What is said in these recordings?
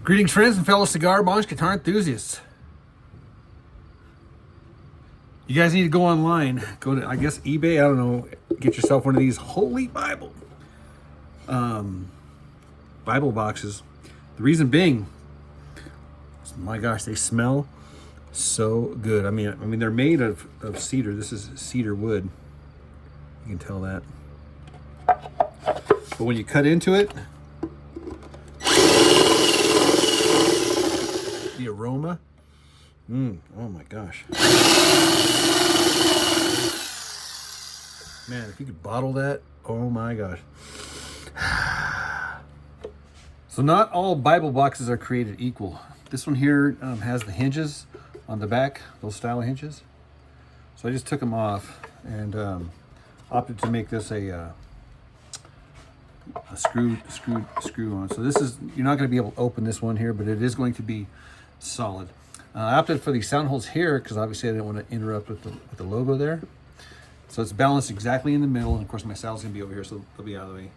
Greetings, friends and fellow cigar bongs, guitar enthusiasts. You guys need to go online. Go to, I guess, eBay. I don't know. Get yourself one of these Holy Bible boxes. The reason being, my gosh, they smell so good. I mean, they're made of cedar. This is cedar wood. You can tell that. But when you cut into it, the aroma, oh my gosh. Man, if you could bottle that, oh my gosh. So not all Bible boxes are created equal. This one here has the hinges on the back, those style of hinges. So I just took them off and opted to make this a screw on. So this is, you're not going to be able to open this one here, but it is going to be solid. I opted for these sound holes here because obviously I didn't want to interrupt with the logo there. So it's balanced exactly in the middle, and of course my saddle's going to be over here, so they'll be out of the way.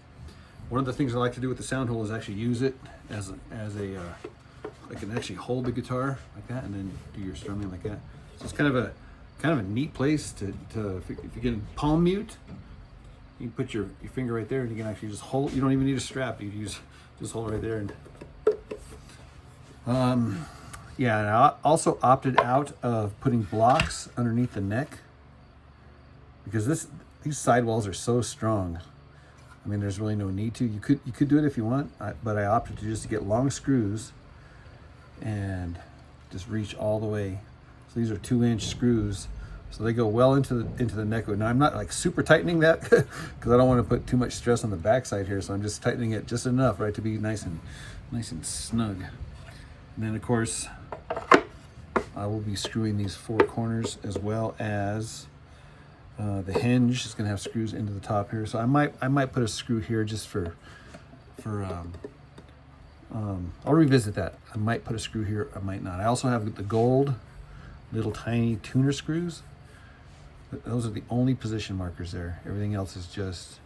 One of the things I like to do with the sound hole is actually use it as a I can actually hold the guitar like that and then do your strumming like that. So it's kind of a neat place to if you get palm mute, you can put your finger right there and you can actually just hold. You don't even need a strap. You just hold it right there. And yeah, and I also opted out of putting blocks underneath the neck because these sidewalls are so strong. I mean, there's really no need to. You could do it if you want, but I opted to just get long screws and just reach all the way. So these are 2-inch screws, so they go well into the neck. Now I'm not like super tightening that because I don't want to put too much stress on the backside here. So I'm just tightening it just enough, right, to be nice and snug. And then of course I will be screwing these 4 corners as well as the hinge is going to have screws into the top here. So I might put a screw here just for I'll revisit that. I might put a screw here, I might not. I also have the gold little tiny tuner screws. Those are the only position markers there. Everything else is just,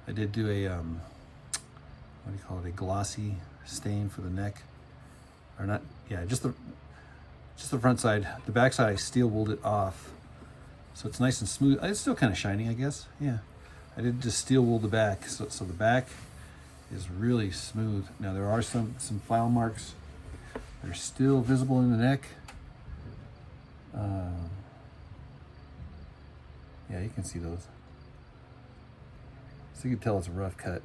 I did do a what do you call it, a glossy stain for the neck, or not, yeah, just the front side. The back side I steel wooled it off, so it's nice and smooth. It's still kind of shiny, I guess. Yeah, I did just steel wool the back, so the back is really smooth. Now there are some file marks that are still visible in the neck. Yeah, you can see those. So you can tell it's a rough cut.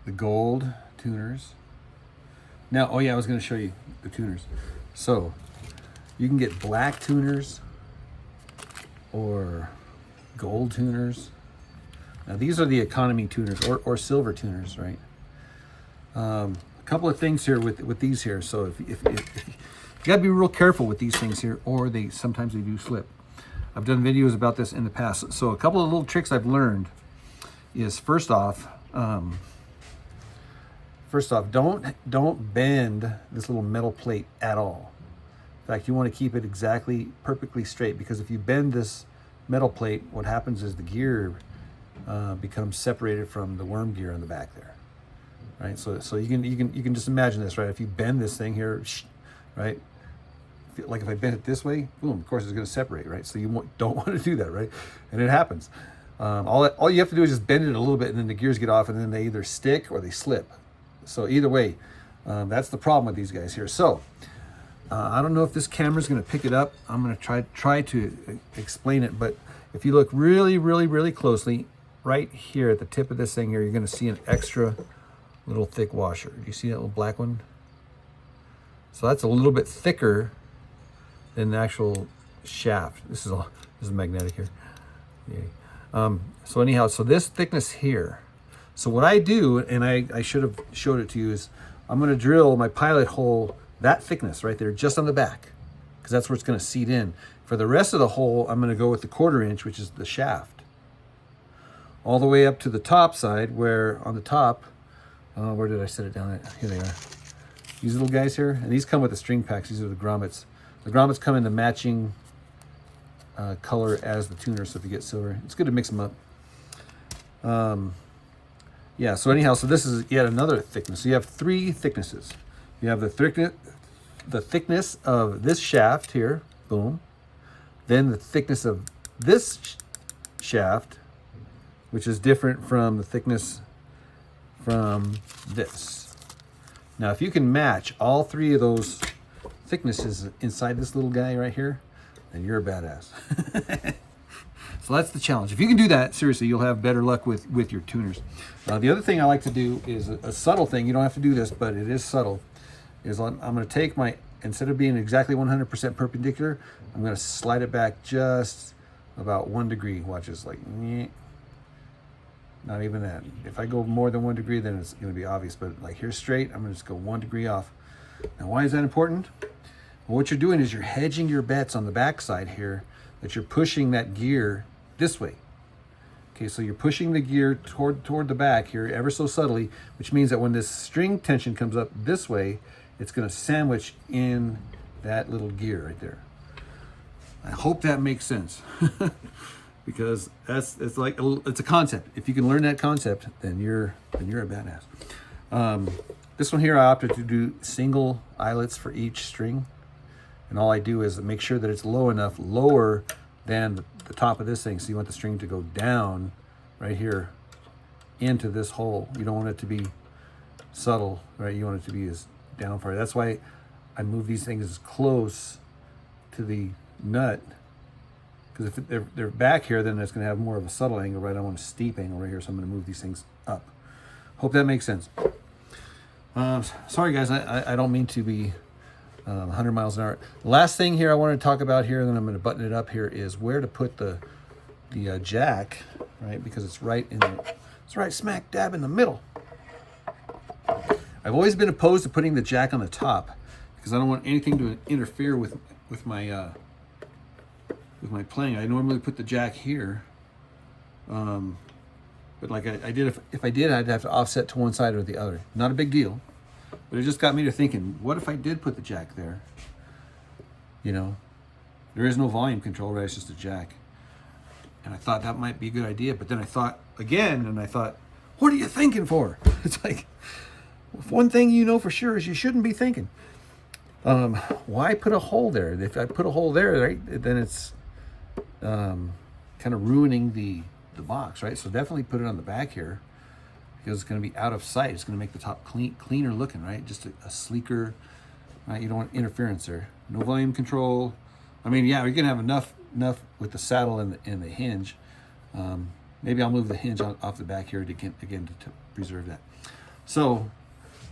The gold tuners. Now, oh yeah, I was going to show you the tuners. So you can get black tuners or gold tuners. Now these are the economy tuners or silver tuners, right? A couple of things here with these here. So if you got to be real careful with these things here, or sometimes they do slip. I've done videos about this in the past. So a couple of little tricks I've learned is first off, don't bend this little metal plate at all. In fact, you want to keep it exactly perfectly straight, because if you bend this metal plate, what happens is the gear becomes separated from the worm gear on the back there, right? So you can just imagine this, right? If you bend this thing here, right? Like if I bend it this way, boom, of course it's going to separate, right? So you don't want to do that, right? And it happens. All you have to do is just bend it a little bit, and then the gears get off, and then they either stick or they slip. So either way, that's the problem with these guys here. So I don't know if this camera's going to pick it up. I'm going to try to explain it, but if you look really, really, really closely, right here at the tip of this thing here, you're going to see an extra little thick washer. Do you see that little black one? So that's a little bit thicker than the actual shaft. This is magnetic here. Yay. So anyhow, so this thickness here. So what I do, and I should have showed it to you, is I'm going to drill my pilot hole that thickness right there, just on the back, because that's where it's going to seat in. For the rest of the hole, I'm going to go with the 1/4 inch, which is the shaft, all the way up to the top side, where on the top, where did I set it down at? Here they are. These little guys here, and these come with the string packs. These are the grommets. The grommets come in the matching color as the tuner, so if you get silver, it's good to mix them up. Yeah, so anyhow, so this is yet another thickness. So you have 3 thicknesses. You have the thickness of this shaft here, boom. Then the thickness of this shaft, which is different from the thickness from this. Now, if you can match all 3 of those thicknesses inside this little guy right here, then you're a badass. So that's the challenge. If you can do that, seriously, you'll have better luck with your tuners. The other thing I like to do is a subtle thing. You don't have to do this, but it is subtle. Is I'm going to take my, instead of being exactly 100% perpendicular, I'm going to slide it back just about 1 degree. Watch this, like, not even that. If I go more than 1 degree, then it's going to be obvious. But like here straight, I'm going to just go 1 degree off. Now, why is that important? Well, what you're doing is you're hedging your bets on the backside here, that you're pushing that gear this way. Okay, so you're pushing the gear toward the back here ever so subtly, which means that when this string tension comes up this way, it's going to sandwich in that little gear right there. I hope that makes sense. Because it's a concept. If you can learn that concept, then you're a badass. This one here, I opted to do single eyelets for each string, and all I do is make sure that it's low enough, lower than the top of this thing. So you want the string to go down right here into this hole. You don't want it to be subtle, right? You want it to be as down far. That's why I move these things as close to the nut, because if they're back here, then it's going to have more of a subtle angle, right? I want a steep angle right here, so I'm going to move these things up. Hope that makes sense. Sorry guys, I don't mean to be 100 miles an hour. The last thing here I want to talk about here, and then I'm going to button it up here, is where to put the jack, right? Because it's right smack dab in the middle. I've always been opposed to putting the jack on the top because I don't want anything to interfere with my playing. I normally put the jack here, but like I did, if I did, I'd have to offset to one side or the other. Not a big deal, but it just got me to thinking, what if I did put the jack there? You know, there is no volume control, right? It's just a jack. And I thought that might be a good idea, but then I thought again, and I thought, what are you thinking for? It's like, if one thing you know for sure is you shouldn't be thinking. Why put a hole there? If I put a hole there, right, then it's kind of ruining the box, right? So definitely put it on the back here, because it's going to be out of sight. It's going to make the top cleaner looking, right? Just a sleeker, right? You don't want interference there. No volume control. I mean, yeah, you're going to have enough with the saddle and the hinge. Maybe I'll move the hinge off the back here to preserve that. So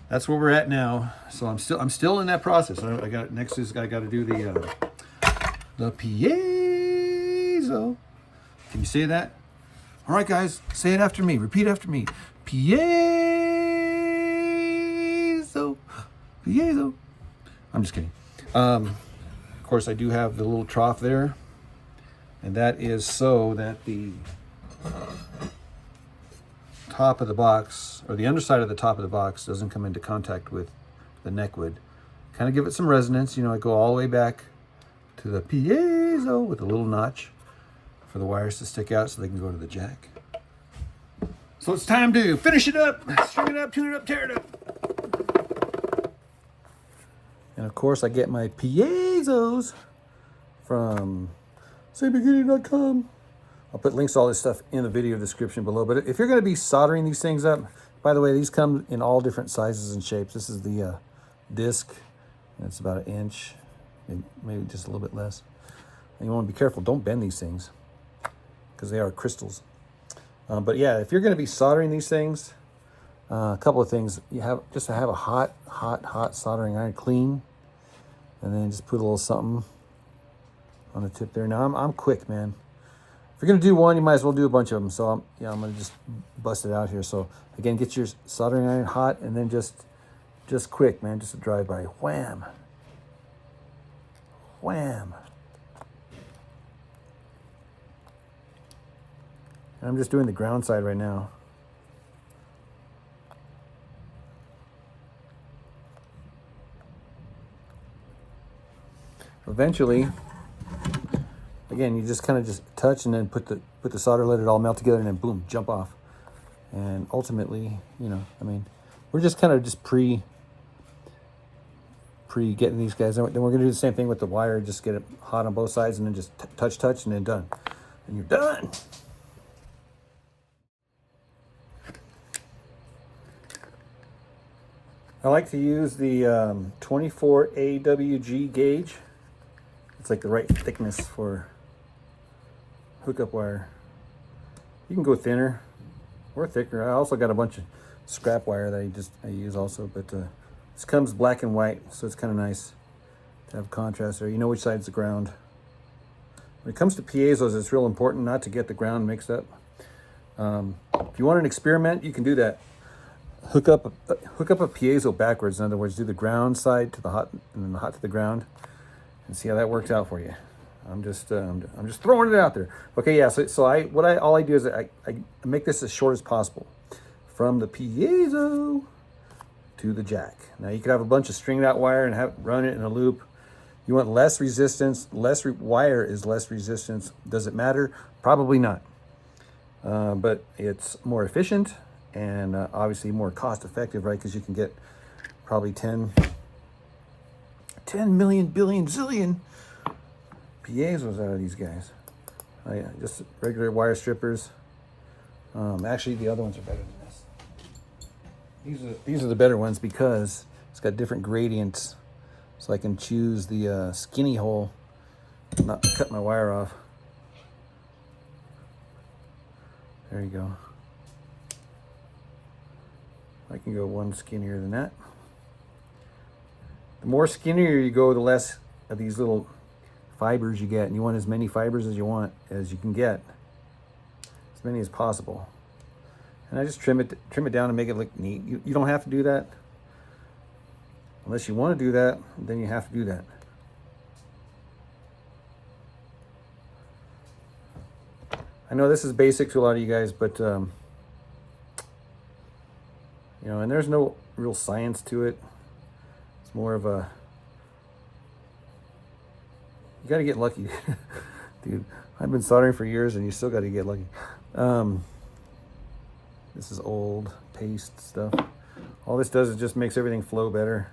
that's where we're at now. So I'm still in that process. I got next is I got to do the piezo. Can you say that? All right, guys, say it after me. Repeat after me. Piezo. Piezo. I'm just kidding. Of course, I do have the little trough there, and that is so that the top of the box, or the underside of the top of the box, doesn't come into contact with the neckwood. Kind of give it some resonance. You know, I go all the way back to the piezo with a little notch for the wires to stick out so they can go to the jack. So it's time to finish it up, string it up, tune it up, tear it up. And of course I get my Piezos from CIGARS.com. I'll put links to all this stuff in the video description below. But if you're going to be soldering these things up, by the way, these come in all different sizes and shapes. This is the disc, and it's about 1 inch, maybe just a little bit less. And you want to be careful. Don't bend these things, because they are crystals. But yeah, if you're going to be soldering these things, a couple of things. You have just to have a hot soldering iron, clean, and then just put a little something on the tip there. Now I'm quick, man. If you're going to do one, you might as well do a bunch of them. So I'm going to just bust it out here. So again, get your soldering iron hot, and then just quick, man, just a drive-by. Wham. Wham. And I'm just doing the ground side right now. Eventually, again, you just kind of just touch and then put the solder, let it all melt together, and then boom, jump off. And ultimately, you know, I mean, we're just kind of just pre getting these guys. Then we're gonna do the same thing with the wire. Just get it hot on both sides, and then just touch, and then done. And you're done. I like to use the 24 AWG gauge. It's like the right thickness for hookup wire. You can go thinner or thicker. I also got a bunch of scrap wire that I use also, but this comes black and white, so it's kind of nice to have contrast there. You know which side's the ground. When it comes to piezos, it's real important not to get the ground mixed up. If you want an experiment, you can do that. Hook up a piezo backwards. In other words, do the ground side to the hot and then the hot to the ground, and see how that works out for you. I'm just throwing it out there. Okay, yeah. So all I do is I make this as short as possible from the piezo to the jack. Now you could have a bunch of stringed out wire and run it in a loop. You want less resistance. Wire is less resistance. Does it matter? Probably not. But it's more efficient and obviously more cost effective, right? Because you can get probably 10 million, billion, zillion piezos out of these guys. Just regular wire strippers. Actually, the other ones are better than this. These are the better ones because it's got different gradients, so I can choose the skinny hole, not cut my wire off. There you go. I can go one skinnier than that. The more skinnier you go, the less of these little fibers you get, and you want as many fibers as you can get, as many as possible. And I just trim it down and make it look neat. You don't have to do that. Unless you want to do that, then you have to do that. I know this is basic to a lot of you guys, but you know, and there's no real science to it. It's more of a, you got to get lucky. Dude, I've been soldering for years and you still got to get lucky. This is old paste stuff. All this does is just makes everything flow better.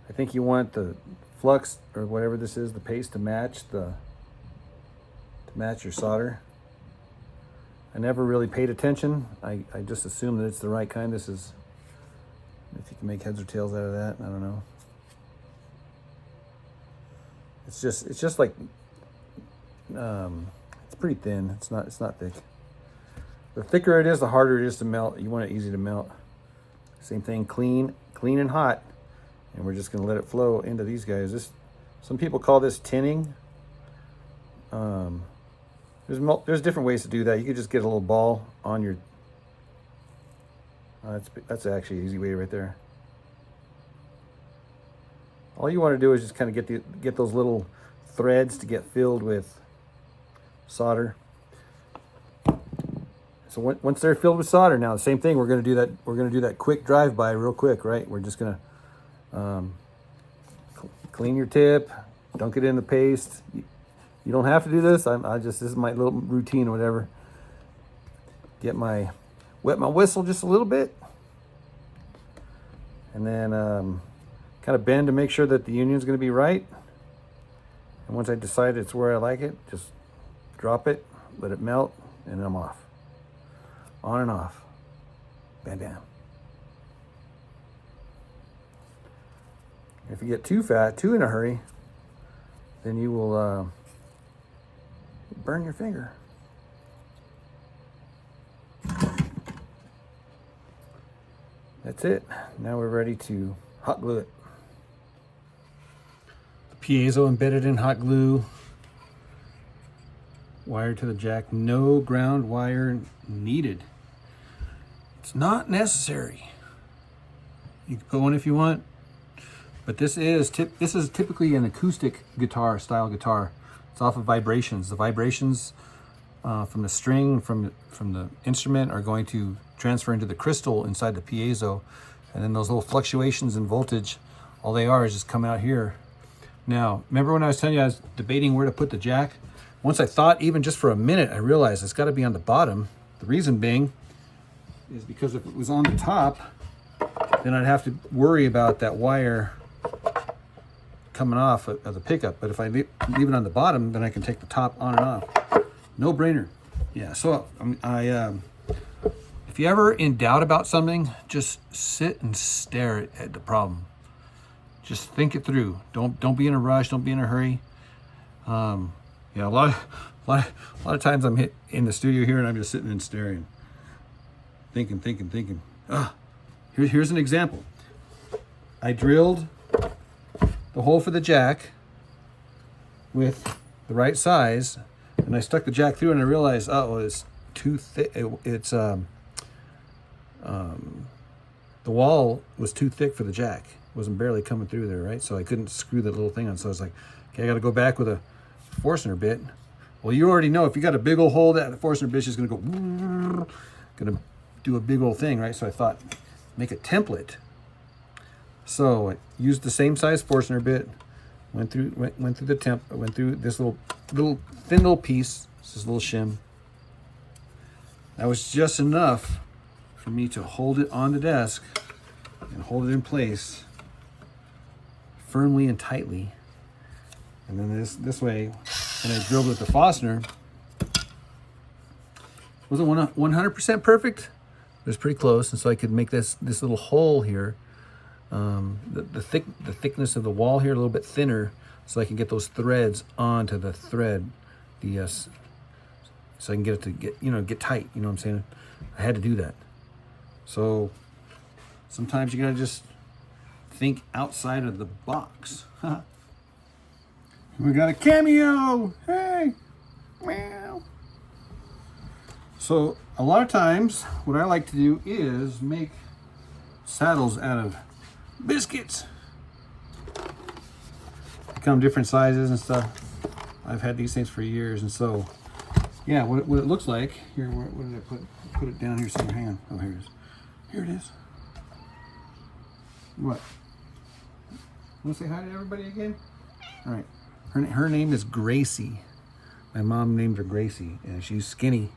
I think you want the flux or whatever this is, the paste, to match your solder. I never really paid attention. I just assumed that it's the right kind. This is, if you can make heads or tails out of that, I don't know. It's just like, it's pretty thin. It's not thick. The thicker it is, the harder it is to melt. You want it easy to melt. Same thing, clean and hot. And we're just gonna let it flow into these guys. Some people call this tinning. There's different ways to do that. You could just get a little ball on your, that's actually an easy way right there. All you want to do is just kind of get those little threads to get filled with solder. So once they're filled with solder, now the same thing, we're going to do that. We're going to do that quick drive-by real quick, right? We're just going to clean your tip, dunk it in the paste. You don't have to do this. This is my little routine or whatever. Wet my whistle just a little bit. And then kind of bend to make sure that the union's going to be right. And once I decide it's where I like it, just drop it, let it melt, and then I'm off. On and off. Bam, bam. If you get too fat, too in a hurry, then you will burn your finger. That's it. Now we're ready to hot glue it. The piezo embedded in hot glue. Wired to the jack. No ground wire needed. It's not necessary. You can put one if you want, but this is typically an acoustic guitar style guitar. It's off of vibrations. The vibrations from the string from the instrument are going to transfer into the crystal inside the piezo, and then those little fluctuations in voltage, all they are is just come out here. Now, remember when I was telling you I was debating where to put the jack? once I thought, even just for a minute, I realized it's got to be on the bottom. The reason being is because if it was on the top, then I'd have to worry about that wire coming off of the pickup. But if I leave it on the bottom, then I can take the top on and off. No brainer. Yeah, so if you're ever in doubt about something, just sit and stare at the problem. Just think it through. Don't be in a rush. Don't be in a hurry. Yeah, a lot of times I'm in the studio here and I'm just sitting and staring, thinking. Here's an example. I drilled the hole for the jack with the right size, and I stuck the jack through, and I realized, oh, it's too thick. The wall was too thick for the jack. It wasn't barely coming through there, right? So I couldn't screw that little thing on. So I was like, okay, I got to go back with a Forstner bit. Well, you already know if you got a big old hole, that Forstner bit is going to go, going to do a big old thing, right? So I thought, make a template. So I used the same size Forstner bit, went through this little thin little piece, this little shim. That was just enough for me to hold it on the desk and hold it in place firmly and tightly. And then this way, when I drilled with the Forstner, wasn't 100% perfect. It was pretty close, and so I could make this little hole here, the thickness of the wall here a little bit thinner, so I can get those threads onto the thread, so I can get it to get tight. You know what I'm saying? I had to do that. So sometimes you gotta just think outside of the box. We got a cameo. Hey, meow. So a lot of times, what I like to do is make saddles out of biscuits. They come different sizes and stuff. I've had these things for years, and so yeah, what it looks like here. What did I put it down here somewhere? Hang on. Oh, here it is. Here it is. What? Want to say hi to everybody again? All right. Her name is Gracie. My mom named her Gracie, and she's skinny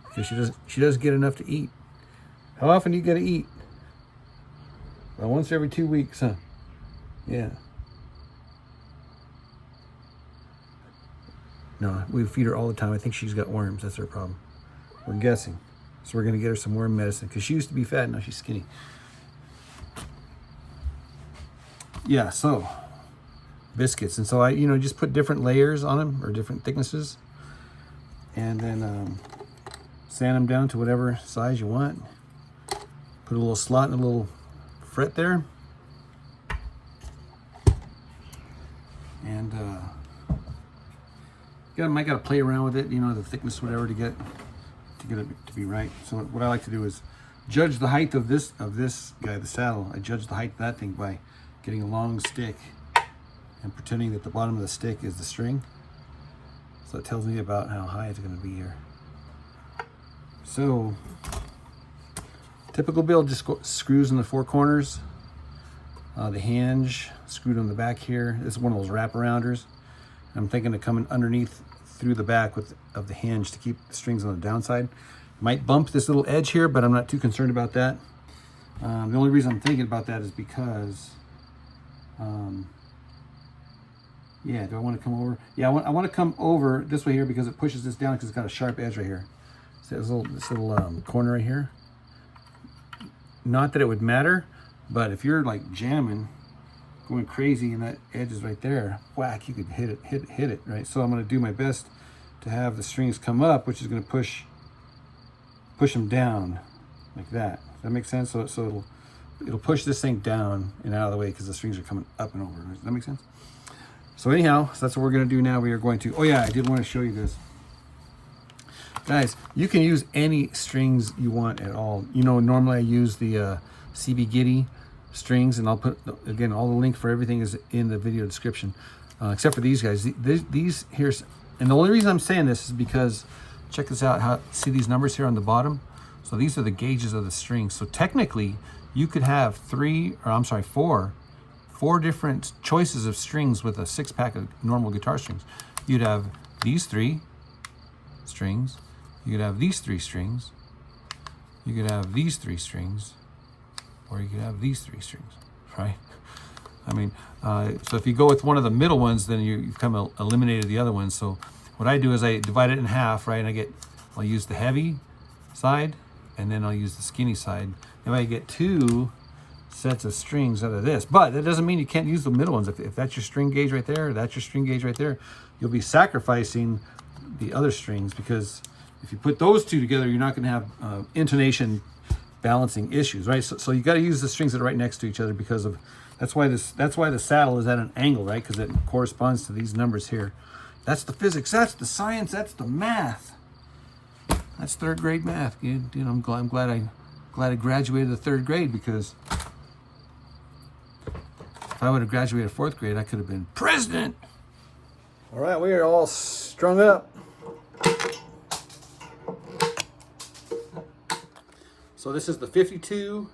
because she doesn't get enough to eat. How often do you get to eat? Well, once every 2 weeks, huh? Yeah. No, we feed her all the time. I think she's got worms. That's her problem. We're guessing. So we're going to get her some worm medicine because she used to be fat, now she's skinny. Yeah, so biscuits. And so I, just put different layers on them or different thicknesses, and then sand them down to whatever size you want. Put a little slot and a little fret there. And might got to play around with it, the thickness, whatever, to get it to be right. So what I like to do is judge the height of this guy, the saddle. I judge the height of that thing by getting a long stick and pretending that the bottom of the stick is the string. So it tells me about how high it's going to be here. So typical build, just screws in the four corners. The hinge screwed on the back here. This is one of those wraparounders. I'm thinking of coming underneath through the back of the hinge to keep the strings on the downside. Might bump this little edge here, but I'm not too concerned about that. The only reason I'm thinking about that is because, yeah, do I want to come over? Yeah, I want to come over this way here because it pushes this down because it's got a sharp edge right here. So this little corner right here. Not that it would matter, but if you're like jamming, going crazy, and that edge is right there, whack, you could hit it, right? So I'm going to do my best to have the strings come up, which is going to push them down like that. Does that make sense? So it'll push this thing down and out of the way because the strings are coming up and over. Does that make sense? So anyhow, so that's what we're going to do now. We are going to, oh yeah, I did want to show you this. Guys, you can use any strings you want at all. Normally I use the CBGT strings, and I'll put, again, all the link for everything is in the video description, except for these guys. These here, and the only reason I'm saying this is because, check this out, see these numbers here on the bottom? So these are the gauges of the strings. So technically, you could have four different choices of strings with a 6-pack of normal guitar strings. You'd have these 3 strings. You could have these 3 strings. You could have these 3 strings, or you could have these 3 strings, right? I mean, so if you go with one of the middle ones, then you've kind of eliminated the other ones. So what I do is I divide it in half, right? And I'll use the heavy side, and then I'll use the skinny side. If I get 2 sets of strings out of this, but that doesn't mean you can't use the middle ones. If that's your string gauge right there, that's your string gauge right there, you'll be sacrificing the other strings, because if you put those 2 together, you're not going to have intonation balancing issues, right? So you got to use the strings that are right next to each other, because of that's why the saddle is at an angle, right? Because it corresponds to these numbers here. That's the physics. That's the science. That's the math. That's 3rd grade math. You know, I'm glad I graduated the 3rd grade, because if I would have graduated 4th grade, I could have been president. All right, we are all strung up. So this is the 52,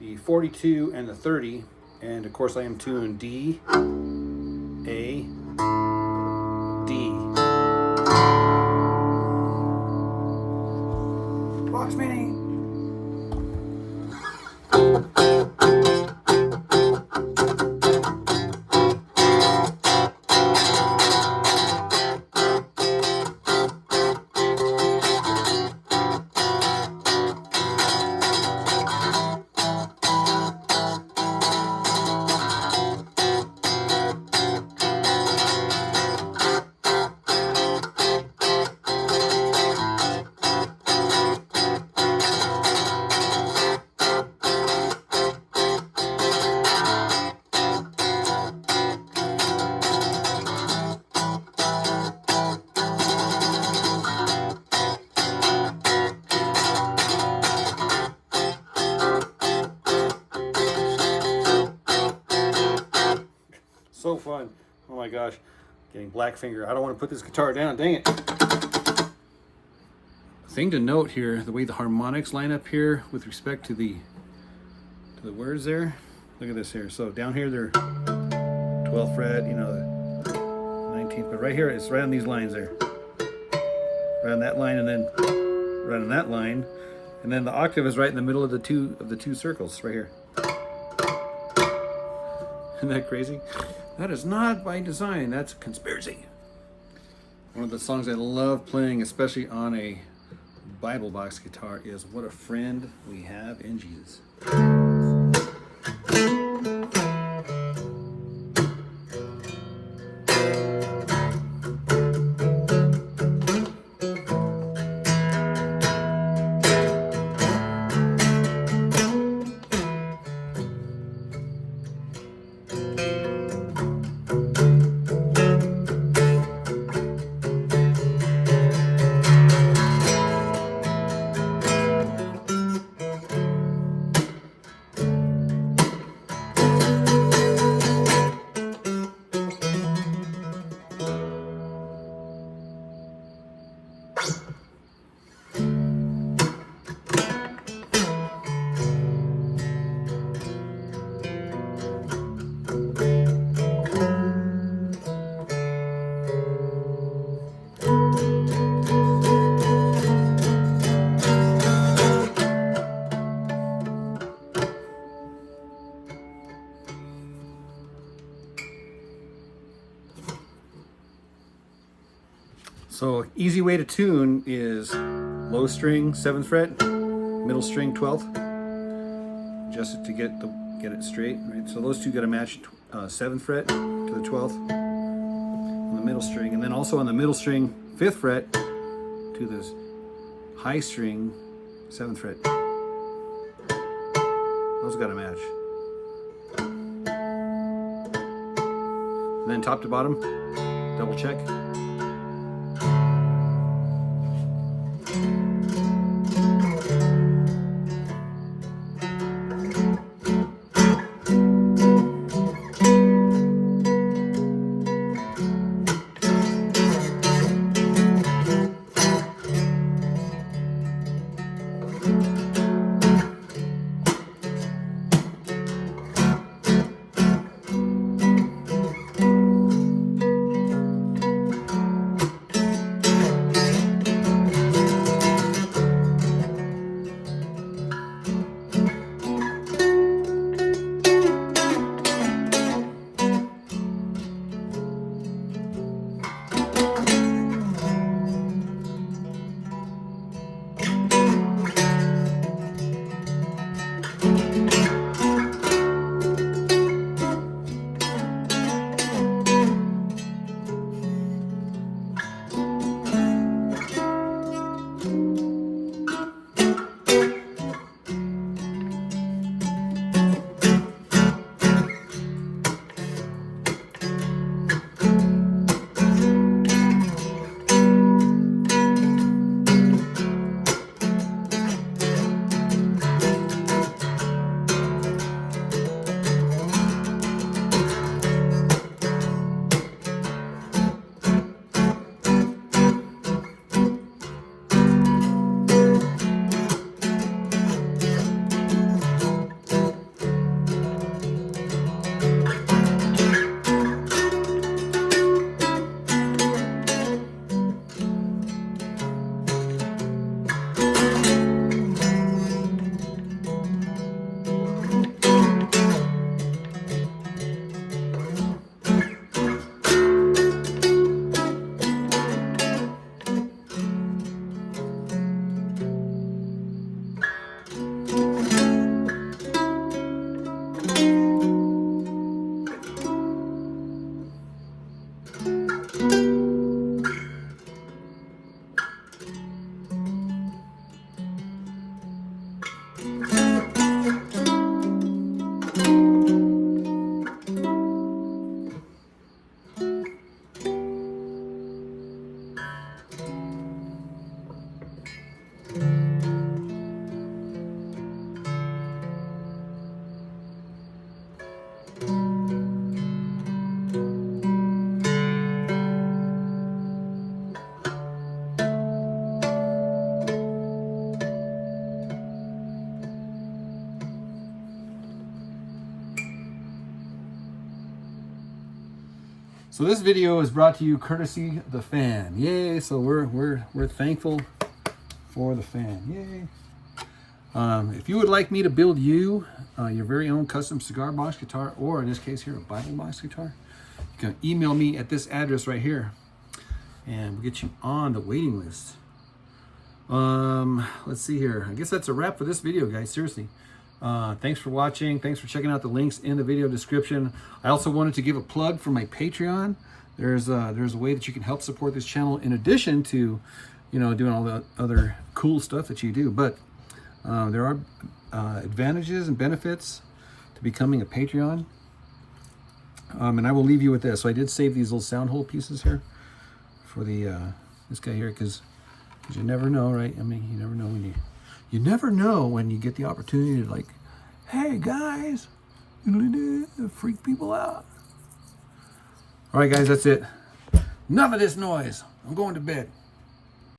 the 42, and the 30. And of course I am tuned D, A, D. Box Mini. So fun. Oh my gosh. Getting black finger. I don't want to put this guitar down. Dang it. Thing to note here, the way the harmonics line up here with respect to the words there. Look at this here. So down here they're 12th fret, you know, the 19th, but right here it's right on these lines there. Right on that line, and then right on that line. And then the octave is right in the middle of the two circles right here. Isn't that crazy? That is not by design. That's a conspiracy. One of the songs I love playing, especially on a Bible box guitar, is What a Friend We Have in Jesus. So easy way to tune is low string 7th fret, middle string 12th. Adjust it to get it straight, right? So those two got to match 7th fret to the 12th on the middle string, and then also on the middle string 5th fret to this high string 7th fret. Those got to match. And then top to bottom, double check. So this video is brought to you courtesy the fan. Yay! So we're thankful for the fan. Yay! If you would like me to build you your very own custom cigar box guitar, or in this case here, a Bible box guitar, you can email me at this address right here, and we'll get you on the waiting list. Let's see here. I guess that's a wrap for this video, guys. Seriously. Thanks for watching. Thanks for checking out the links in the video description. I also wanted to give a plug for my Patreon. There's a way that you can help support this channel in addition to, you know, doing all the other cool stuff that you do. But there are advantages and benefits to becoming a Patreon. And I will leave you with this. So I did save these little sound hole pieces here for the this guy here, because you never know, right? I mean, you never know when you never know when you get the opportunity to, like, hey guys, freak people out. All right, guys, that's it. Enough of this noise. I'm going to bed.